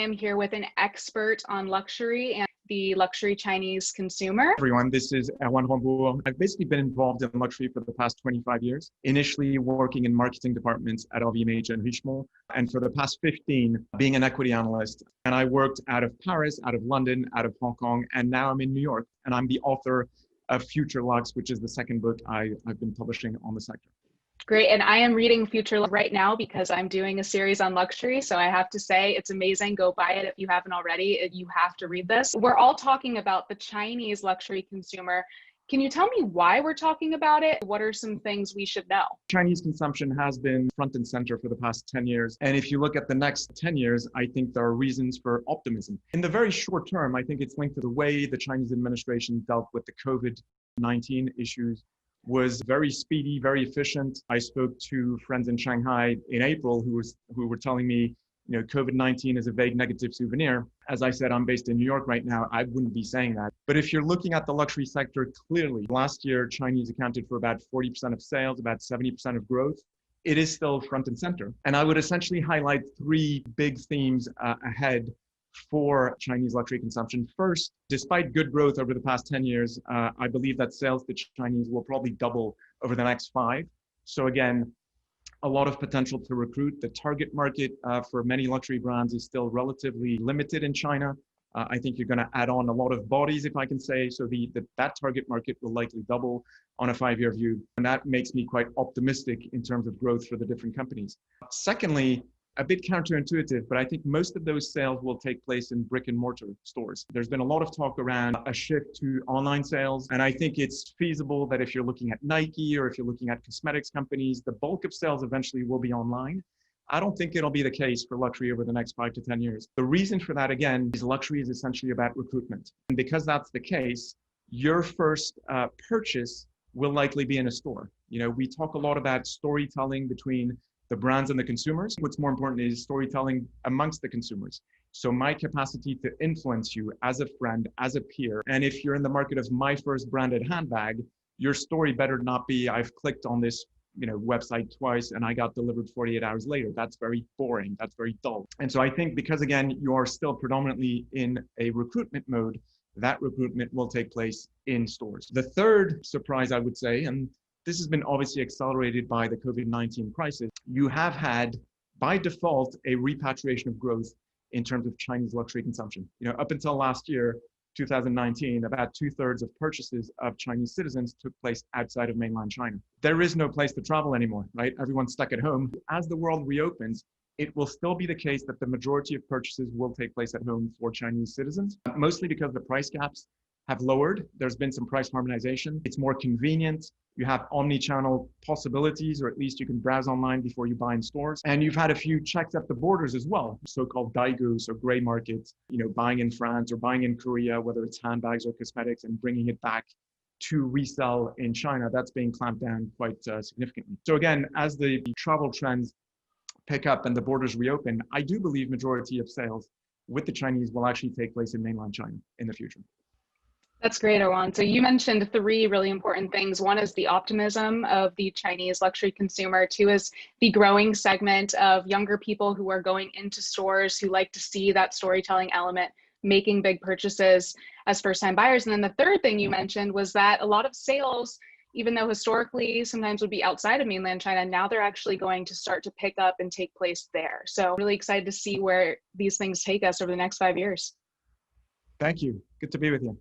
am here with an expert on luxury and the luxury Chinese consumer. Everyone, this is Erwan Rambourg. I've basically been involved in luxury for the past 25 years, initially working in marketing departments at LVMH and Richemont, and for the past 15, being an equity analyst. And I worked out of Paris, out of London, out of Hong Kong, and now I'm in New York. And I'm the author of Future Luxe, which is the second book I've been publishing on the sector. Great. And I am reading Future Luxe right now because I'm doing a series on luxury. So I have to say it's amazing. Go buy it if you haven't already. You have to read this. We're all talking about the Chinese luxury consumer. Can you tell me why we're talking about it? What are some things we should know? Chinese consumption has been front and center for the past 10 years. And if you look at the next 10 years, I think there are reasons for optimism. In the very short term, I think it's linked to the way the Chinese administration dealt with the COVID-19 issues. Was very speedy, very efficient. I spoke to friends in Shanghai in April who were telling me, COVID-19 is a vague negative souvenir. As I said, I'm based in New York right now. I wouldn't be saying that. But if you're looking at the luxury sector, clearly, last year, Chinese accounted for about 40% of sales, about 70% of growth. It is still front and center. And I would essentially highlight three big themes ahead for Chinese luxury consumption. First, despite good growth over the past 10 years, I believe that sales to Chinese will probably double over the next 5. So again, a lot of potential to recruit. The target market for many luxury brands is still relatively limited in China. I think you're going to add on a lot of bodies, if I can say. So that target market will likely double on a 5-year view. And that makes me quite optimistic in terms of growth for the different companies. Secondly, a bit counterintuitive, but I think most of those sales will take place in brick and mortar stores. There's been a lot of talk around a shift to online sales. And I think it's feasible that if you're looking at Nike or if you're looking at cosmetics companies, the bulk of sales eventually will be online. I don't think it'll be the case for luxury over the next 5 to 10 years. The reason for that, again, is luxury is essentially about recruitment. And because that's the case, your first purchase will likely be in a store. We talk a lot about storytelling between the brands and the consumers. What's more important is storytelling amongst the consumers. So my capacity to influence you as a friend, as a peer. And if you're in the market of my first branded handbag, your story better not be, I've clicked on this website twice and I got delivered 48 hours later. That's very boring. That's very dull. And so I think because again, you are still predominantly in a recruitment mode, that recruitment will take place in stores. The third surprise, I would say, and this has been obviously accelerated by the COVID-19 crisis. You have had, by default, a repatriation of growth in terms of Chinese luxury consumption. Up until last year, 2019, about 2/3 of purchases of Chinese citizens took place outside of mainland China. There is no place to travel anymore, right? Everyone's stuck at home. As the world reopens, it will still be the case that the majority of purchases will take place at home for Chinese citizens, mostly because the price gaps have lowered. There's been some price harmonization. It's more convenient. You have omni-channel possibilities, or at least you can browse online before you buy in stores. And you've had a few checks at the borders as well, so-called daigous or gray markets, buying in France or buying in Korea, whether it's handbags or cosmetics, and bringing it back to resell in China. That's being clamped down quite significantly. So again, as the travel trends pick up and the borders reopen, I do believe majority of sales with the Chinese will actually take place in mainland China in the future. That's great, Erwan. So you mentioned 3 really important things. One is the optimism of the Chinese luxury consumer. 2 is the growing segment of younger people who are going into stores who like to see that storytelling element, making big purchases as first-time buyers. And then the third thing you mentioned was that a lot of sales, even though historically sometimes would be outside of mainland China, now they're actually going to start to pick up and take place there. So really excited to see where these things take us over the next 5 years. Thank you. Good to be with you.